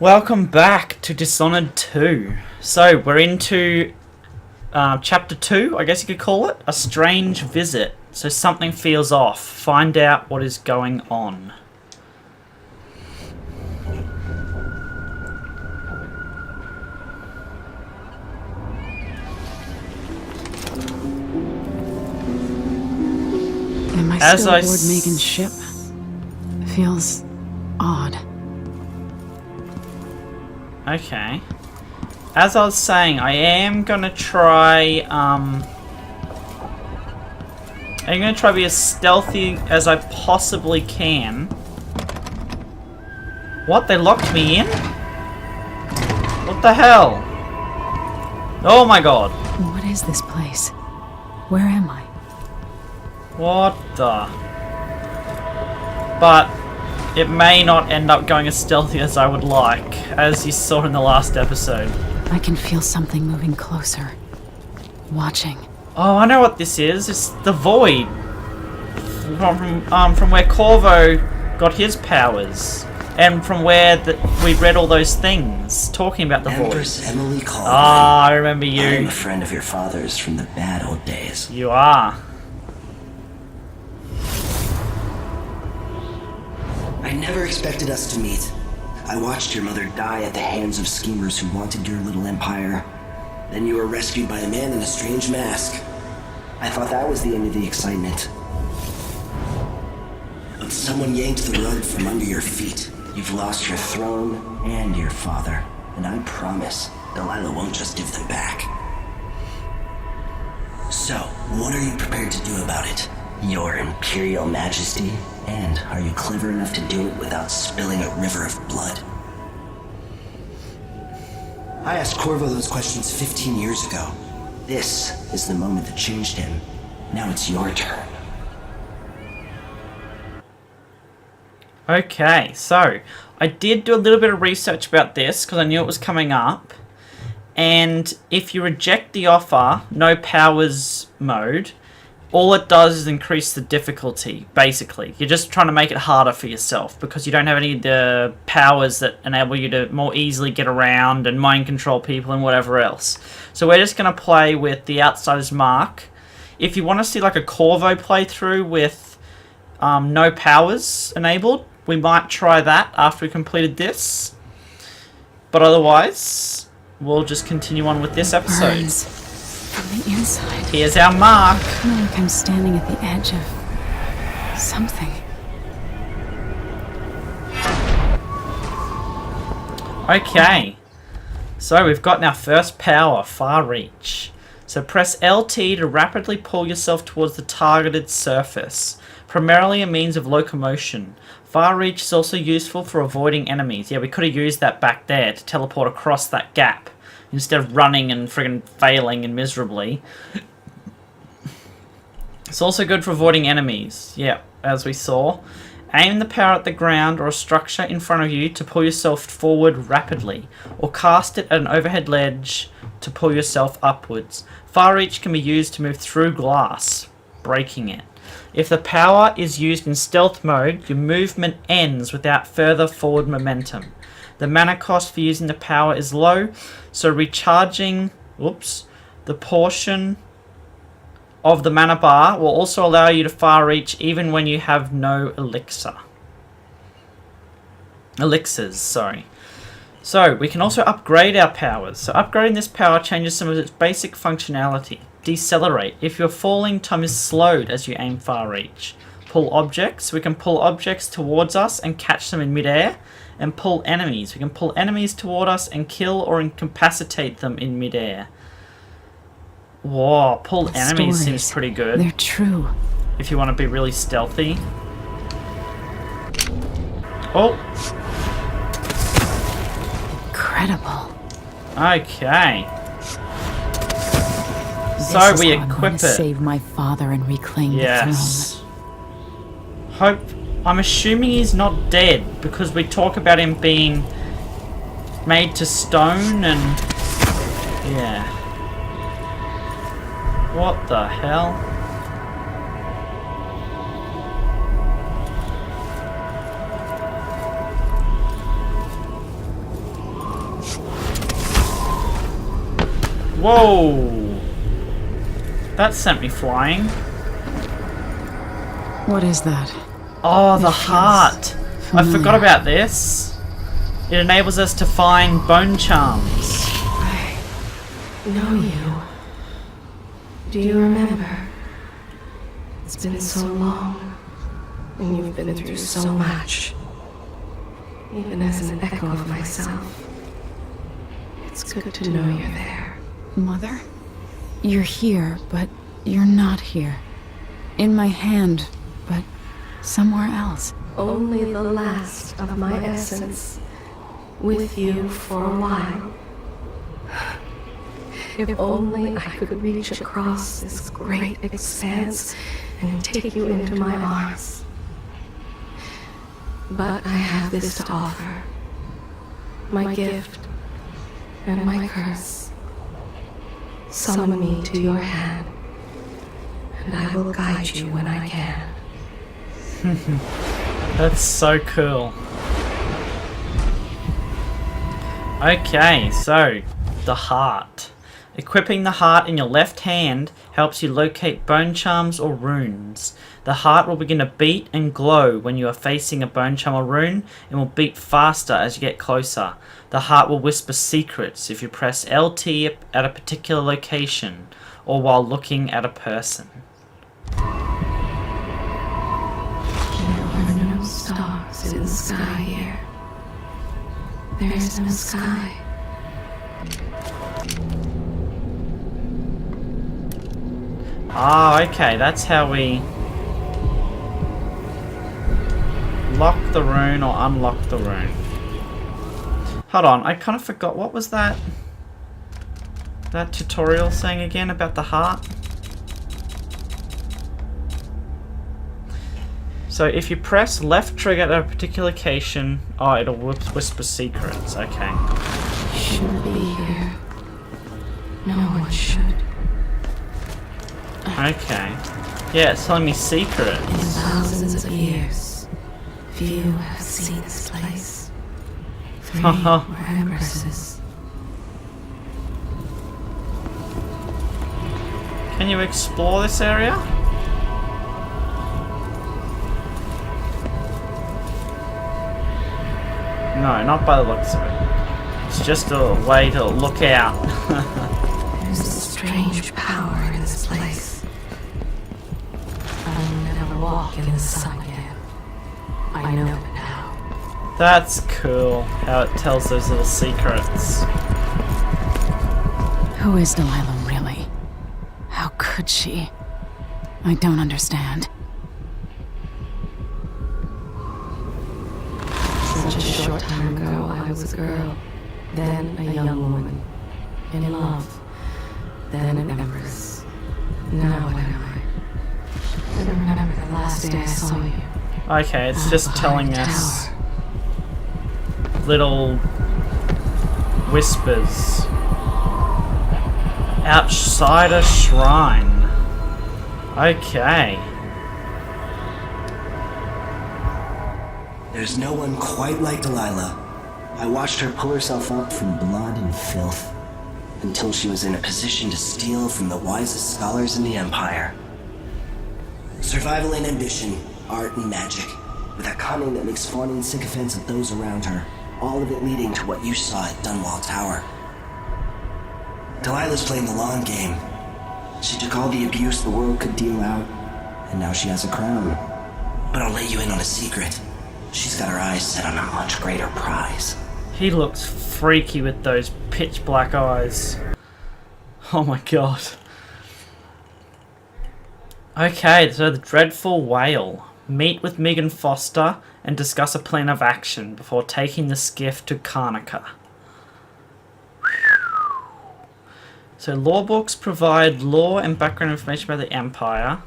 Welcome back to Dishonored 2. So, we're into Chapter 2, I guess you could call it. A strange visit. So something feels off. Find out what is going on. Am I still aboard Megan's ship? Feels odd. Okay. As I was saying, I am gonna try, I'm gonna try to be as stealthy as I possibly can. What? They locked me in? What the hell? Oh my god. What is this place? Where am I? What the? But it may not end up going as stealthy as I would like, as you saw in the last episode. I can feel something moving closer. Watching. Oh, I know what this is. It's the Void. From where Corvo got his powers. And from where we read all those things talking about the Void. Empress Emily Kaldwin. Ah, I remember you. I'm a friend of your father's from the bad old days. You are. I never expected us to meet. I watched your mother die at the hands of schemers who wanted your little empire. Then you were rescued by a man in a strange mask. I thought that was the end of the excitement. But someone yanked the rug from under your feet. You've lost your throne and your father. And I promise, Delilah won't just give them back. So, what are you prepared to do about it? Your Imperial Majesty? And are you clever enough to do it without spilling a river of blood? I asked Corvo those questions 15 years ago. This is the moment that changed him. Now it's your turn. Okay, so I did do a little bit of research about this because I knew it was coming up. And if you reject the offer, no powers mode, all it does is increase the difficulty, basically. You're just trying to make it harder for yourself because you don't have any of the powers that enable you to more easily get around and mind control people and whatever else. So we're just going to play with the Outsider's Mark. If you want to see like a Corvo playthrough with no powers enabled, we might try that after we completed this. But otherwise, we'll just continue on with this episode. Burns from the inside. Here's our mark. I feel like I'm standing at the edge of something. Okay. So we've gotten our first power, Far Reach. So press LT to rapidly pull yourself towards the targeted surface. Primarily a means of locomotion. Far Reach is also useful for avoiding enemies. Yeah, we could have used that back there to teleport across that gap. Instead of running and friggin' failing and miserably. It's also good for avoiding enemies. Yeah, as we saw. Aim the power at the ground or a structure in front of you to pull yourself forward rapidly. Or cast it at an overhead ledge to pull yourself upwards. Far Reach can be used to move through glass, breaking it. If the power is used in stealth mode, your movement ends without further forward momentum. The mana cost for using the power is low, so recharging the portion of the mana bar will also allow you to far reach even when you have no elixirs, sorry. So, we can also upgrade our powers. So upgrading this power changes some of its basic functionality. Decelerate. If you're falling, time is slowed as you aim far reach. Pull objects. We can pull objects towards us and catch them in midair. And pull enemies. We can pull enemies toward us and kill or incapacitate them in midair. Whoa, pull enemies seems pretty good. They're true. If you want to be really stealthy. Oh. Incredible. Okay. So we equip it. Save my father and reclaim the throne. Hope. I'm assuming he's not dead because we talk about him being made to stone and yeah. What the hell? Whoa! That sent me flying. What is that? Oh, the heart. I forgot about this. It enables us to find bone charms. I know you. Do you remember? It's been so long, and you've been through so much. Even as an echo of myself, it's good to know you're there. Mother? You're here, but you're not here. In my hand, but somewhere else. Only the last of my essence, with you for a while. If only I could reach across this great expanse and take you into my arms. But I have this to offer. My gift and my curse. Summon me to your hand, and I will guide you when I can. That's so cool. Okay, so the heart. Equipping the heart in your left hand helps you locate bone charms or runes. The heart will begin to beat and glow when you are facing a bone charm or rune, and will beat faster as you get closer. The heart will whisper secrets if you press LT at a particular location or while looking at a person. There are no stars in the sky here. There is no sky. Ah, okay, that's how we lock the rune or unlock the rune. Hold on, I kind of forgot, what was that tutorial saying again about the heart? So if you press left trigger at a particular location, oh, it'll whisper secrets, okay. Shouldn't be here. No one should. Okay. Yeah, it's telling me In secrets. thousands of years, few have seen this place. 3 were empresses. Can you explore this area? No, not by the looks of it. It's just a way to look out. There's a strange power in this place. I will never walk in the sun again. I know it now. That's cool, how it tells those little secrets. Who is Delilah, really? How could she? I don't understand. Such a short time ago, I was a girl, then a young woman, in love, then an empress. Now what am I? I remember the last day I saw you. Okay, it's just telling us Tower. little whispers. Outside a shrine. Okay. There's no one quite like Delilah. I watched her pull herself up from blood and filth until she was in a position to steal from the wisest scholars in the Empire. Survival and ambition, art and magic, with a cunning that makes fawning sycophants of those around her, all of it leading to what you saw at Dunwall Tower. Delilah's playing the long game. She took all the abuse the world could deal out, and now she has a crown. But I'll let you in on a secret. She's got her eyes set on a much greater prize. He looks freaky with those pitch black eyes. Oh my god. Okay, so the Dreadful Whale. Meet with Megan Foster and discuss a plan of action before taking the skiff to Karnaca. So lore books provide lore and background information about the Empire.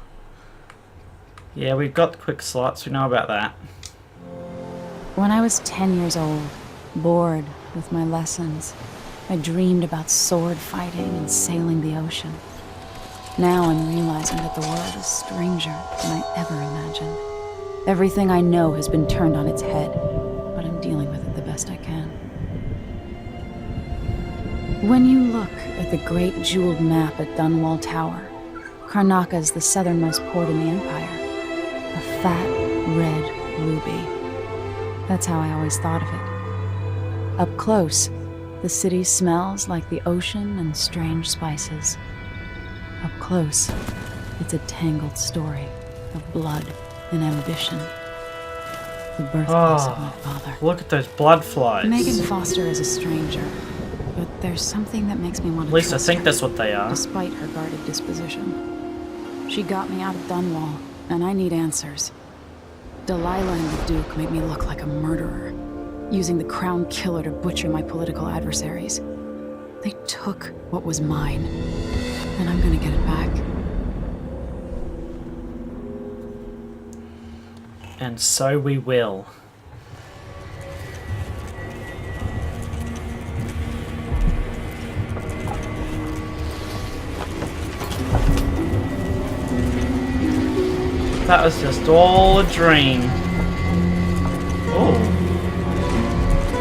Yeah, we've got the quick slots, we know about that. When I was 10 years old, bored with my lessons, I dreamed about sword fighting and sailing the ocean. Now I'm realizing that the world is stranger than I ever imagined. Everything I know has been turned on its head, but I'm dealing with it the best I can. When you look at the great jeweled map at Dunwall Tower. Karnaka's the southernmost port in the Empire. A fat, red ruby. That's how I always thought of it. Up close, the city smells like the ocean and strange spices. Up close, it's a tangled story of blood and ambition. The birthplace of my father. Look at those blood flies. Megan Foster is a stranger, but there's something that makes me want to At least I trust think her, that's what they are. despite her guarded disposition. She got me out of Dunwall, and I need answers. Delilah and the Duke made me look like a murderer, using the Crown Killer to butcher my political adversaries. They took what was mine, and I'm gonna get it back. And so we will. That was just all a dream. Oh.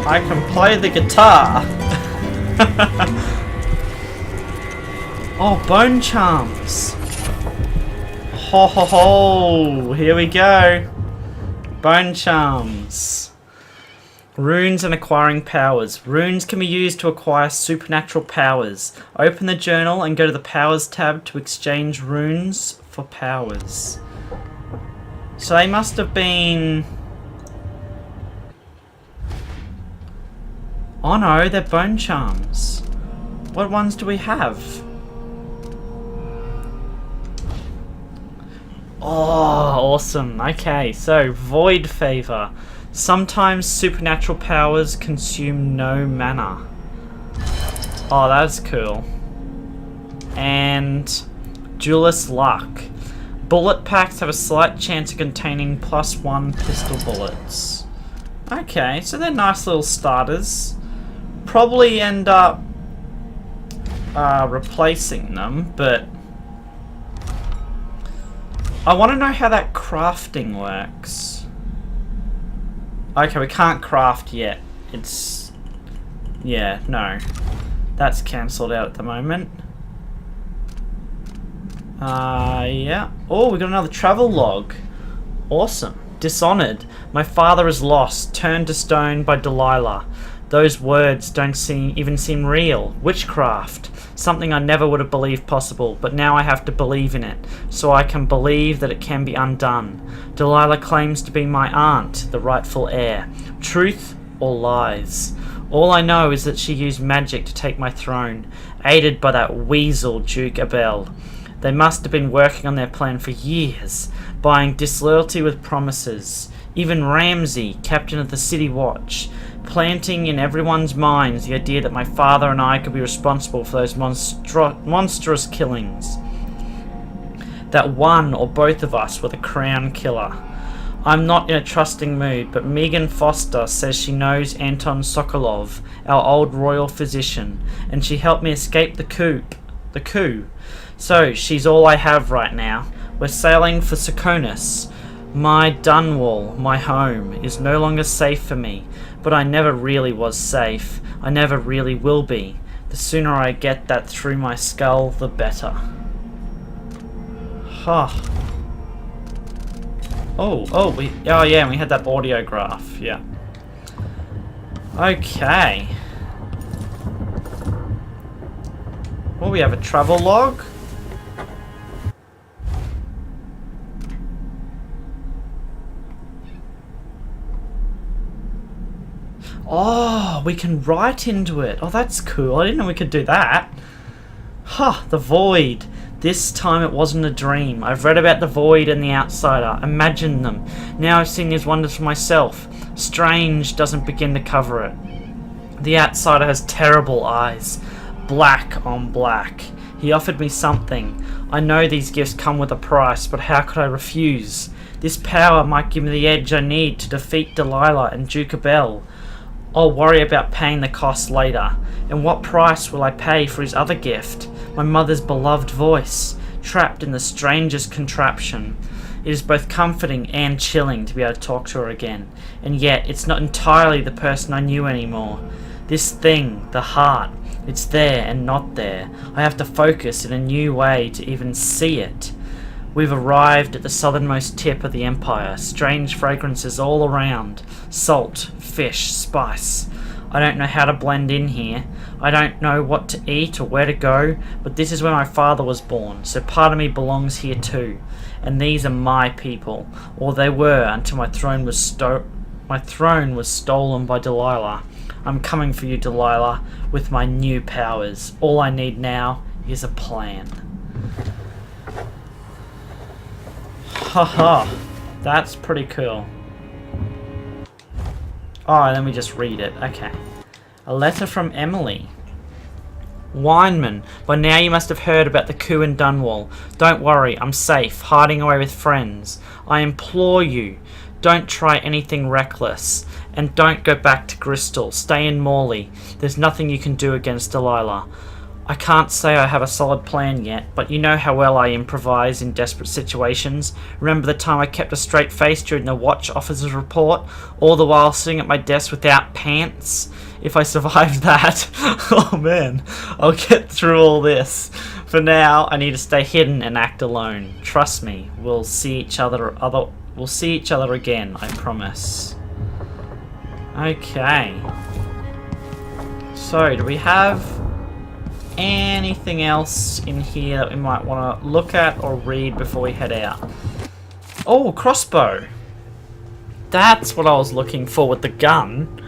I can play the guitar. Oh, bone charms. Ho ho ho. Here we go. Bone charms. Runes and acquiring powers. Runes can be used to acquire supernatural powers. Open the journal and go to the powers tab to exchange runes for powers. So they must have been... Oh no, they're bone charms. What ones do we have? Oh, awesome. Okay, so Void Favor. Sometimes supernatural powers consume no mana. Oh, that's cool. And Duelist Luck. Bullet packs have a slight chance of containing +1 pistol bullets. Okay, so they're nice little starters. Probably end up replacing them, but I want to know how that crafting works. Okay, we can't craft yet. It's... yeah, no. That's cancelled out at the moment. Yeah. Oh, we got another travel log. Awesome. Dishonored. My father is lost, turned to stone by Delilah. Those words don't even seem real. Witchcraft. Something I never would have believed possible, but now I have to believe in it, so I can believe that it can be undone. Delilah claims to be my aunt, the rightful heir. Truth or lies? All I know is that she used magic to take my throne, aided by that weasel Duke Abel. They must have been working on their plan for years, buying disloyalty with promises. Even Ramsay, captain of the City Watch, planting in everyone's minds the idea that my father and I could be responsible for those monstrous killings. That one or both of us were the Crown Killer. I'm not in a trusting mood, but Megan Foster says she knows Anton Sokolov, our old royal physician, and she helped me escape the coup. So, she's all I have right now. We're sailing for Serkonos. My Dunwall, my home, is no longer safe for me, but I never really was safe. I never really will be. The sooner I get that through my skull, the better. Huh. Oh yeah, we had that audiograph, yeah. Okay. Well, we have a travel log. Oh, we can write into it. Oh, that's cool. I didn't know we could do that. Huh, the Void. This time it wasn't a dream. I've read about the Void and the Outsider, imagined them. Now I've seen these wonders for myself. Strange doesn't begin to cover it. The Outsider has terrible eyes. Black on black. He offered me something. I know these gifts come with a price, but how could I refuse? This power might give me the edge I need to defeat Delilah and Duke Abel. I'll worry about paying the cost later. And what price will I pay for his other gift? My mother's beloved voice, trapped in the strangest contraption. It is both comforting and chilling to be able to talk to her again. And yet, it's not entirely the person I knew anymore. This thing, the heart, It's there and not there. I have to focus in a new way to even see it. We've arrived at the southernmost tip of the Empire. Strange fragrances all around. Salt, fish, spice. I don't know how to blend in here. I don't know what to eat or where to go, but this is where my father was born, so part of me belongs here too. And these are my people, or they were until my throne was stolen by Delilah. I'm coming for you, Delilah, with my new powers. All I need now is a plan. Haha, that's pretty cool. Oh, and then we just read it. Okay. A letter from Emily. Wineman, by now you must have heard about the coup in Dunwall. Don't worry, I'm safe, hiding away with friends. I implore you, don't try anything reckless. And don't go back to Bristol. Stay in Morley. There's nothing you can do against Delilah. I can't say I have a solid plan yet, but you know how well I improvise in desperate situations. Remember the time I kept a straight face during the watch officer's report, all the while sitting at my desk without pants? If I survive that, oh man, I'll get through all this. For now, I need to stay hidden and act alone. Trust me, we'll see each other again, I promise. Okay. So, do we have anything else in here that we might want to look at or read before we head out? Oh, crossbow. That's what I was looking for with the gun.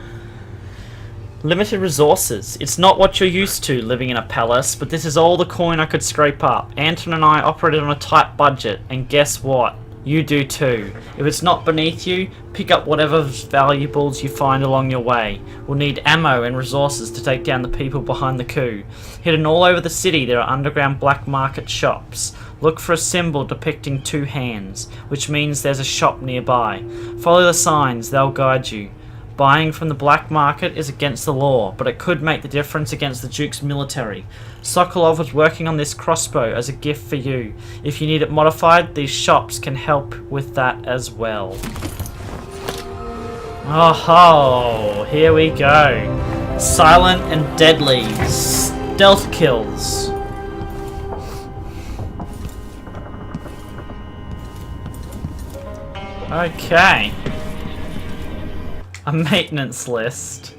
Limited resources. It's not what you're used to living in a palace, but this is all the coin I could scrape up. Anton and I operated on a tight budget, and guess what? You do too. If it's not beneath you, pick up whatever valuables you find along your way. We'll need ammo and resources to take down the people behind the coup. Hidden all over the city there are underground black market shops. Look for a symbol depicting two hands, which means there's a shop nearby. Follow the signs, they'll guide you. Buying from the black market is against the law, but it could make the difference against the Duke's military. Sokolov was working on this crossbow as a gift for you. If you need it modified, these shops can help with that as well. Oh, here we go. Silent and deadly. Stealth kills. Okay. A maintenance list.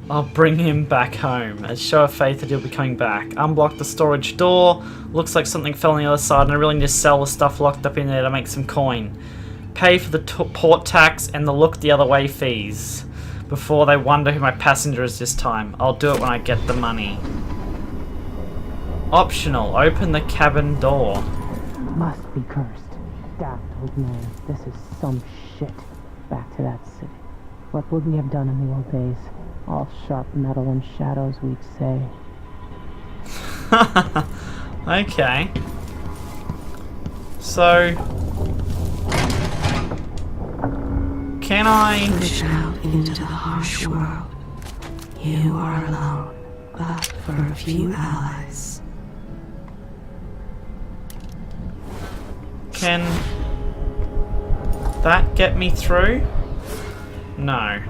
I'll bring him back home. A show of faith that he'll be coming back. Unblock the storage door. Looks like something fell on the other side and I really need to sell the stuff locked up in there to make some coin. Pay for the port tax and the look the other way fees. Before they wonder who my passenger is this time. I'll do it when I get the money. Optional. Open the cabin door. Must be cursed. Daft old man, this is some shit. Back to that city. What would we have done in the old days? All sharp metal and shadows, we'd say. Okay. So, can I Push out into the harsh world. You are alone, but for a few allies. Can that get me through? No.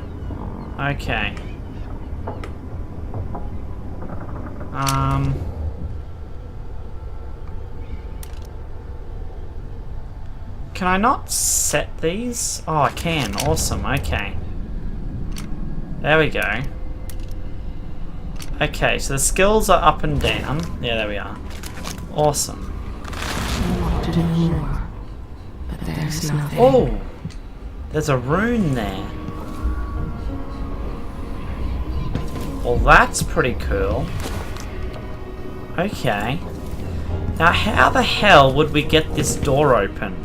Okay. Can I not set these? Oh, I can. Awesome. Okay. There we go. Okay, so the skills are up and down. Yeah, there we are. Awesome. To do more, but there's nothing. Oh! There's a rune there. Well, that's pretty cool. Okay. Now, how the hell would we get this door open?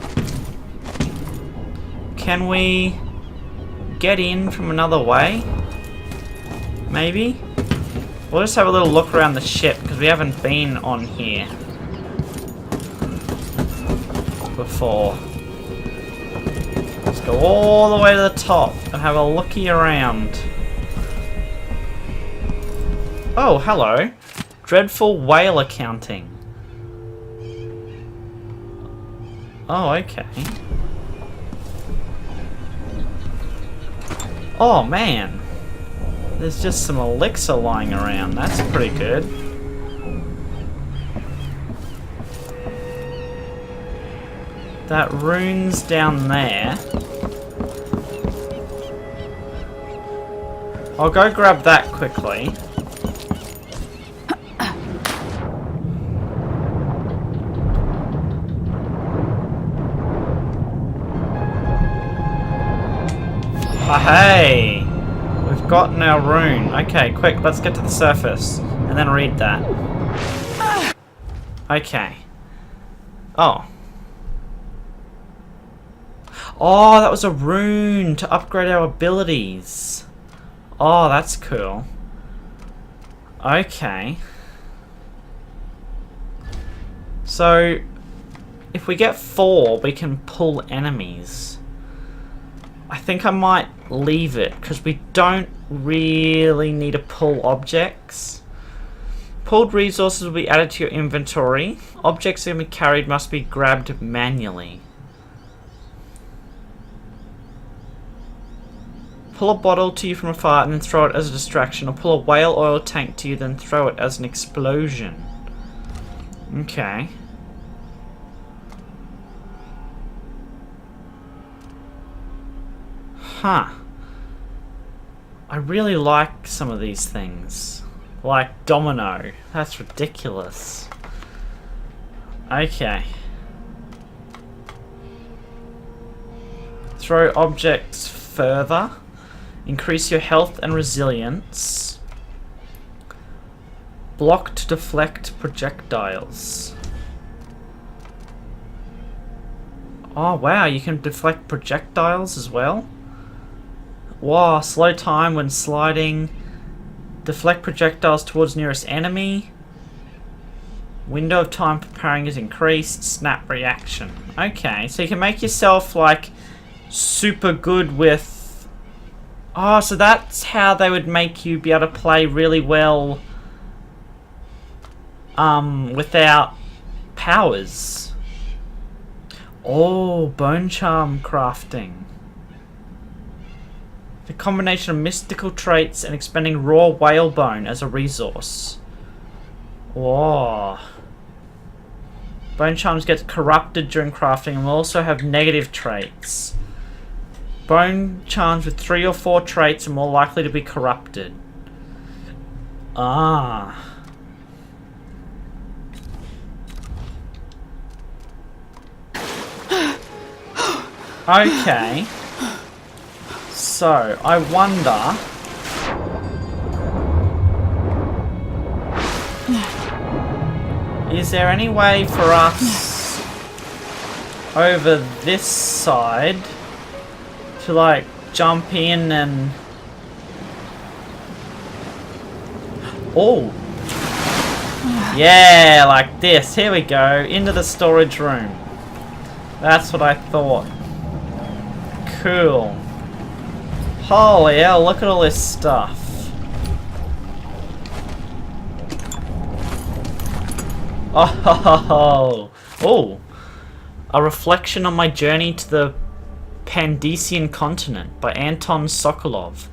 Can we get in from another way? Maybe? We'll just have a little look around the ship, because we haven't been on here before. Let's go all the way to the top and have a looky around. Oh, hello. Dreadful whale accounting. Oh, okay. Oh, man. There's just some elixir lying around. That's pretty good. That rune's down there. I'll go grab that quickly. Ah, hey! We've gotten our rune. Okay, quick, let's get to the surface and then read that. Okay. Oh. Oh, that was a rune to upgrade our abilities. Oh, that's cool. Okay. So, if we get 4, we can pull enemies. I think I might leave it, because we don't really need to pull objects. Pulled resources will be added to your inventory. Objects that can be carried must be grabbed manually. Pull a bottle to you from afar and then throw it as a distraction, or pull a whale oil tank to you then throw it as an explosion. Okay. Huh. I really like some of these things. Like domino. That's ridiculous. Okay. Throw objects further. Increase your health and resilience. Block to deflect projectiles. Oh wow, you can deflect projectiles as well? Wow, slow time when sliding. Deflect projectiles towards nearest enemy. Window of time for parrying is increased. Snap reaction. Okay, so you can make yourself like super good with... Oh, so that's how they would make you be able to play really well without powers. Oh, bone charm crafting. The combination of mystical traits and expending raw whalebone as a resource. Whoa. Bone charms get corrupted during crafting and will also have negative traits. Bone charms with 3 or 4 traits are more likely to be corrupted. Ah. Okay. So, I wonder... Is there any way for us over this side to like jump in and... Oh! Yeah, like this. Here we go. Into the storage room. That's what I thought. Cool. Holy hell, look at all this stuff. Oh, oh, a reflection on my journey to the Pandesian continent by Anton Sokolov.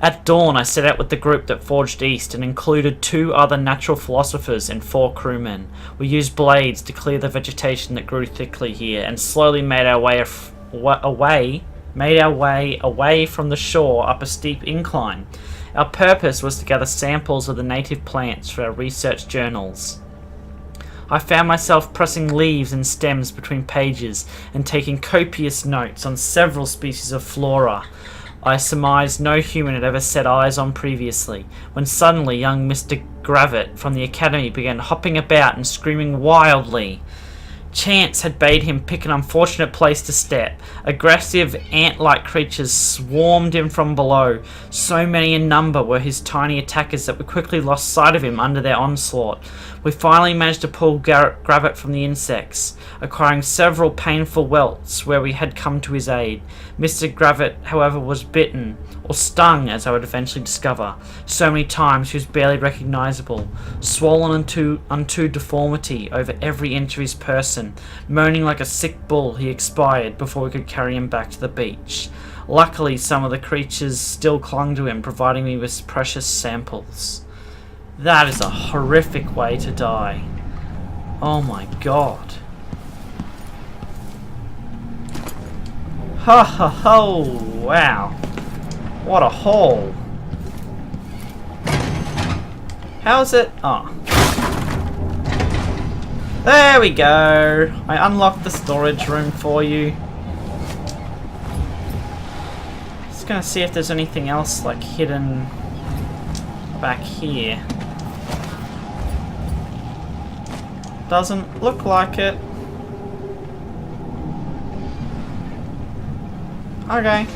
At dawn, I set out with the group that forged east and included 2 other natural philosophers and 4 crewmen. We used blades to clear the vegetation that grew thickly here and slowly made our way away from the shore up a steep incline. Our purpose was to gather samples of the native plants for our research journals. I found myself pressing leaves and stems between pages and taking copious notes on several species of flora I surmised no human had ever set eyes on previously, when suddenly young Mr. Gravett from the academy began hopping about and screaming wildly. Chance had bade him pick an unfortunate place to step. Aggressive, ant-like creatures swarmed him from below. So many in number were his tiny attackers that we quickly lost sight of him under their onslaught. We finally managed to pull Gravett from the insects, acquiring several painful welts where we had come to his aid. Mr. Gravett, however, was bitten, or stung as I would eventually discover. So many times he was barely recognisable, swollen unto deformity over every inch of his person. Moaning like a sick bull, he expired before we could carry him back to the beach. Luckily, some of the creatures still clung to him, providing me with precious samples. That is a horrific way to die. Oh my god. Ha ha ho! Wow. What a haul. How's it? Oh. There we go. I unlocked the storage room for you. Just gonna see if there's anything else like hidden back here. Doesn't look like it. Okay.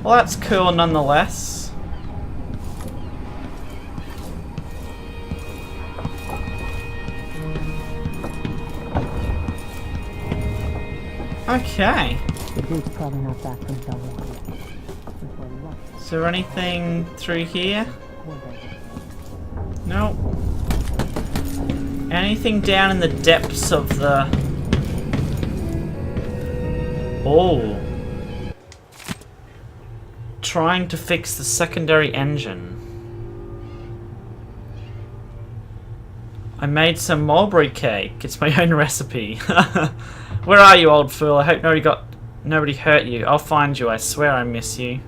Well, that's cool nonetheless. Okay. The dude's probably not back from Dublin. Is there anything through here? Nope. Anything down in the depths of the... Oh. Trying to fix the secondary engine. I made some mulberry cake. It's my own recipe. Where are you, old fool? I hope nobody hurt you. I'll find you. I swear I miss you.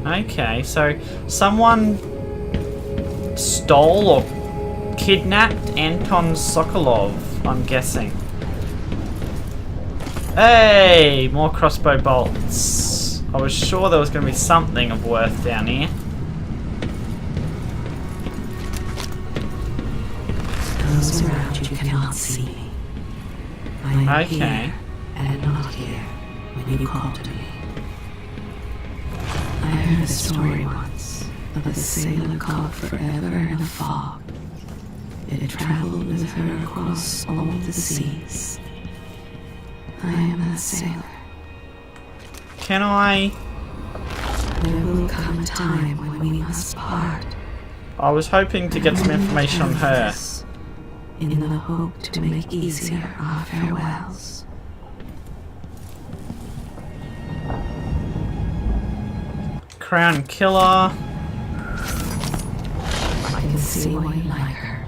Okay, so someone stole or kidnapped Anton Sokolov, I'm guessing. Hey, more crossbow bolts. I was sure there was going to be something of worth down here. Those around you cannot see me. I am here and not here when you call to me. I heard a story once of a sailor caught forever in a fog. It traveled with her across all the seas. I am that sailor. Can I? There will come a time when we must part. I was hoping to get some information on her. In the hope to make easier our farewells. Crown Killer. I can see why you like her.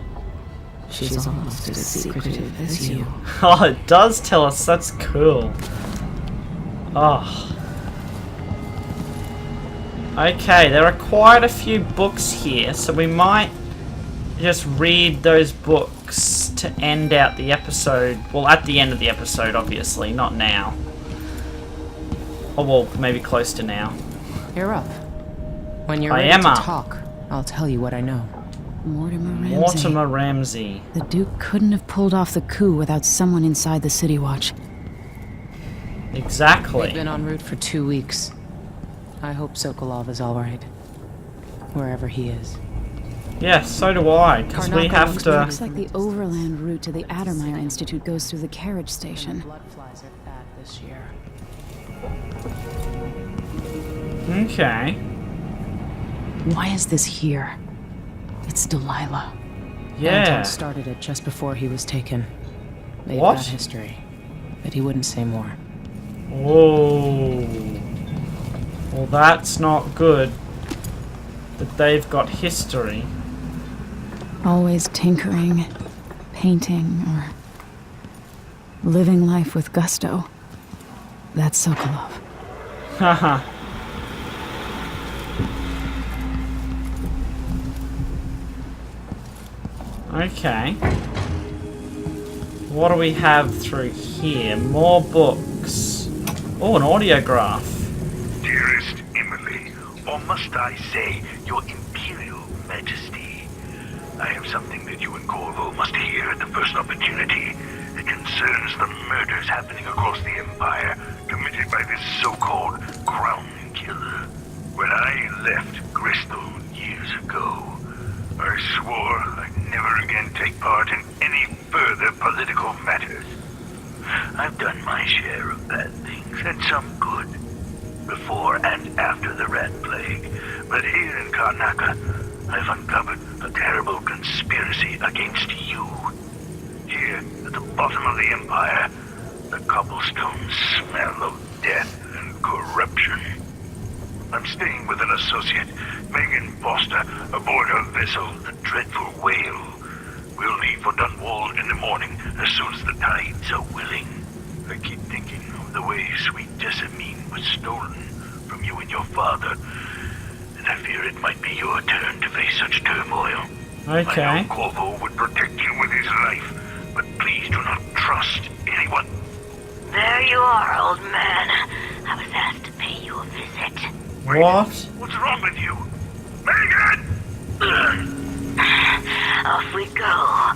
She's almost as secretive as you. Oh, it does tell us. That's cool. Oh. Okay, there are quite a few books here, so we might just read those books to end out the episode. Well, at the end of the episode, obviously, not now. Oh, well, maybe close to now. You're up. When you're I ready am to up. talk, I'll tell you what I know. Mortimer Ramsey. Mortimer Ramsey. The Duke couldn't have pulled off the coup without someone inside the City Watch. Exactly. They've been en route for 2 weeks. I hope Sokolov is all right, wherever he is. Yes, so do I, because we Karnaka have looks to... Looks like the overland route to the Addermeyer Institute goes through the carriage station. Blood flies are bad this year. Okay. Why is this here? It's Delilah. Yeah. Anton started it just before he was taken. They've What? got history, but he wouldn't say more. Whoa. Well, that's not good. That they've got history. Always tinkering, painting, or living life with gusto. That's Sokolov. Haha. Okay. What do we have through here? More books. Oh, an audiograph. Dearest Emily, or must I say, your Imperial Majesty, I have something that you and Corvo must hear at the first opportunity. It concerns the murders happening across the Empire, committed by this so-called Crown Killer. When I left Bristol years ago, I swore I'd never again take part in any further political matters. I've done my share of bad things, and some good, before and after the Rat Plague. But here in Karnaka, I've uncovered a terrible conspiracy against you. Here, at the bottom of the Empire, the cobblestones smell of death and corruption. I'm staying with an associate, Megan Foster, aboard her vessel, the Dreadful Whale. We'll leave for Dunwall in the morning as soon as the tides are willing. I keep thinking of the way sweet Jessamine was stolen from you and your father, and I fear it might be your turn to face such turmoil. Okay. I know Corvo would protect you with his life, but please do not trust anyone. There you are, old man. I was asked to pay you a visit. What? What's wrong with you? Megan! Off we go,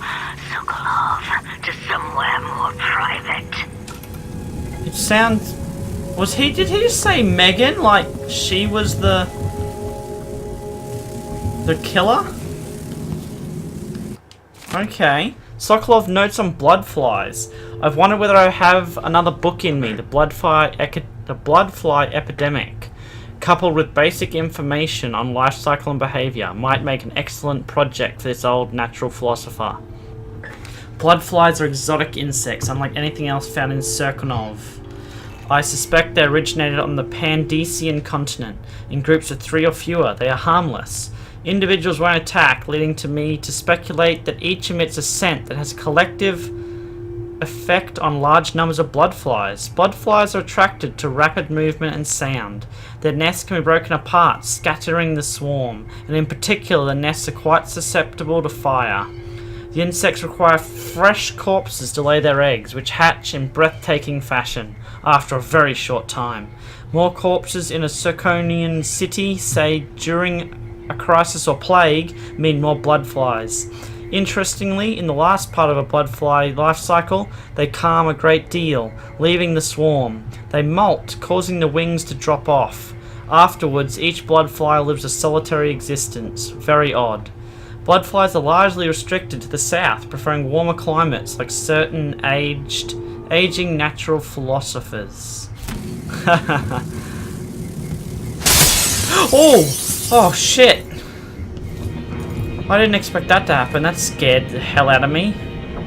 Sokolov, to somewhere more private. It sounds... Did he just say Megan? Like, she was the killer? Okay. Sokolov notes on bloodflies. I've wondered whether I have another book in me, the bloodfly epidemic, coupled with basic information on life cycle and behavior, might make an excellent project for this old natural philosopher. Bloodflies are exotic insects, unlike anything else found in Serkonov. I suspect they originated on the Pandesian continent, in groups of 3 or fewer. They are harmless. Individuals won't attack, leading to me to speculate that each emits a scent that has a collective effect on large numbers of bloodflies. Bloodflies are attracted to rapid movement and sound. Their nests can be broken apart, scattering the swarm, and in particular the nests are quite susceptible to fire. The insects require fresh corpses to lay their eggs, which hatch in breathtaking fashion after a very short time. More corpses in a Serkonian city, say during a crisis or plague, mean more bloodflies. Interestingly, in the last part of a bloodfly life cycle, they calm a great deal, leaving the swarm. They molt, causing the wings to drop off. Afterwards, each bloodfly lives a solitary existence. Very odd. Bloodflies are largely restricted to the south, preferring warmer climates like certain aging natural philosophers. Oh shit! I didn't expect that to happen. That scared the hell out of me.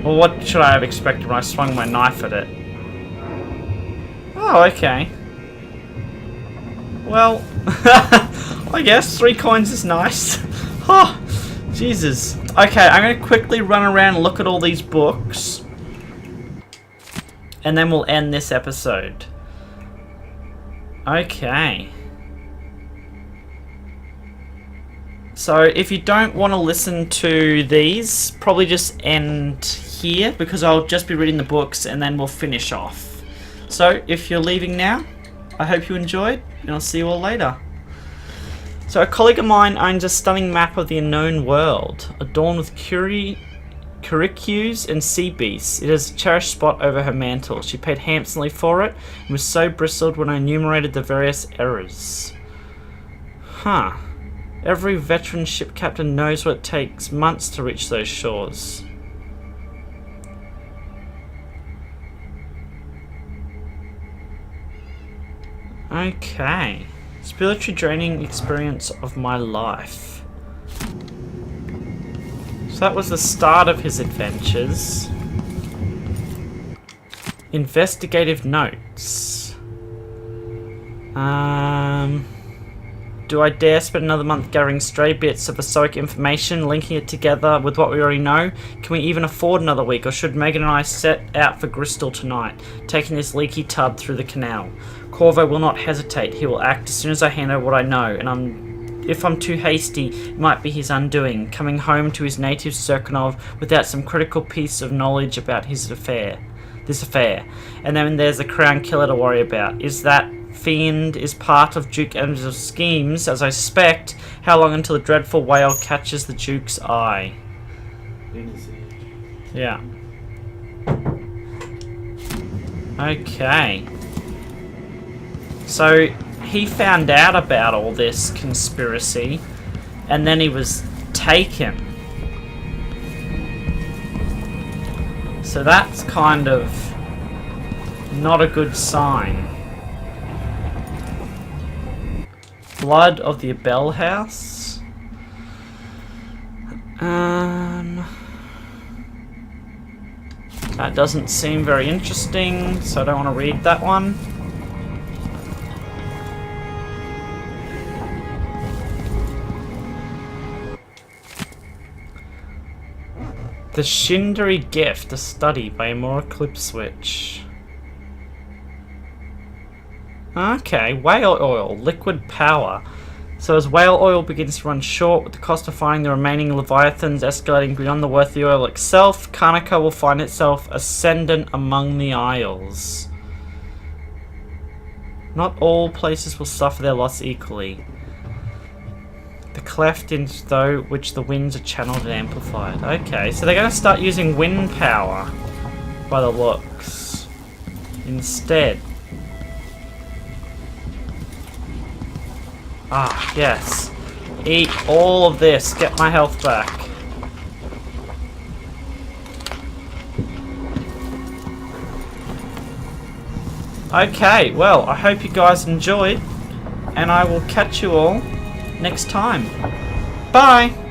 Well, what should I have expected when I swung my knife at it? Oh, okay. Well, I guess 3 coins is nice. Oh, Jesus. Okay, I'm going to quickly run around and look at all these books. And then we'll end this episode. Okay. So if you don't want to listen to these, probably just end here, because I'll just be reading the books and then we'll finish off. So if you're leaving now, I hope you enjoyed, and I'll see you all later. So a colleague of mine owns a stunning map of the unknown world, adorned with curricues and sea beasts. It has a cherished spot over her mantle. She paid handsomely for it, and was so bristled when I enumerated the various errors. Huh. Every veteran ship captain knows what it takes months to reach those shores. Okay. Spiritually draining experience of my life. So that was the start of his adventures. Investigative notes. Do I dare spend another month gathering stray bits of Asoic information, linking it together with what we already know? Can we even afford another week, or should Megan and I set out for Gristol tonight, taking this leaky tub through the canal? Corvo will not hesitate. He will act as soon as I hand over what I know, and if I'm too hasty, it might be his undoing, coming home to his native Serkonov without some critical piece of knowledge about this affair. And then there's the Crown Killer to worry about. Is that fiend is part of Duke Adams' schemes, as I suspect? How long until the dreadful whale catches the Duke's eye? Yeah. Okay. So he found out about all this conspiracy, and then he was taken. So that's kind of not a good sign. Blood of the Abel House. That doesn't seem very interesting, so I don't want to read that one. The Shindari Gift, a study by Amora Clipswitch. Okay, whale oil, liquid power. So as whale oil begins to run short, with the cost of finding the remaining leviathans escalating beyond the worth of the oil itself, Kanaka will find itself ascendant among the isles. Not all places will suffer their loss equally. The cleft into though which the winds are channeled and amplified. Okay, so they're going to start using wind power by the looks instead. Ah, yes. Eat all of this. Get my health back. Okay, well, I hope you guys enjoyed, and I will catch you all next time. Bye!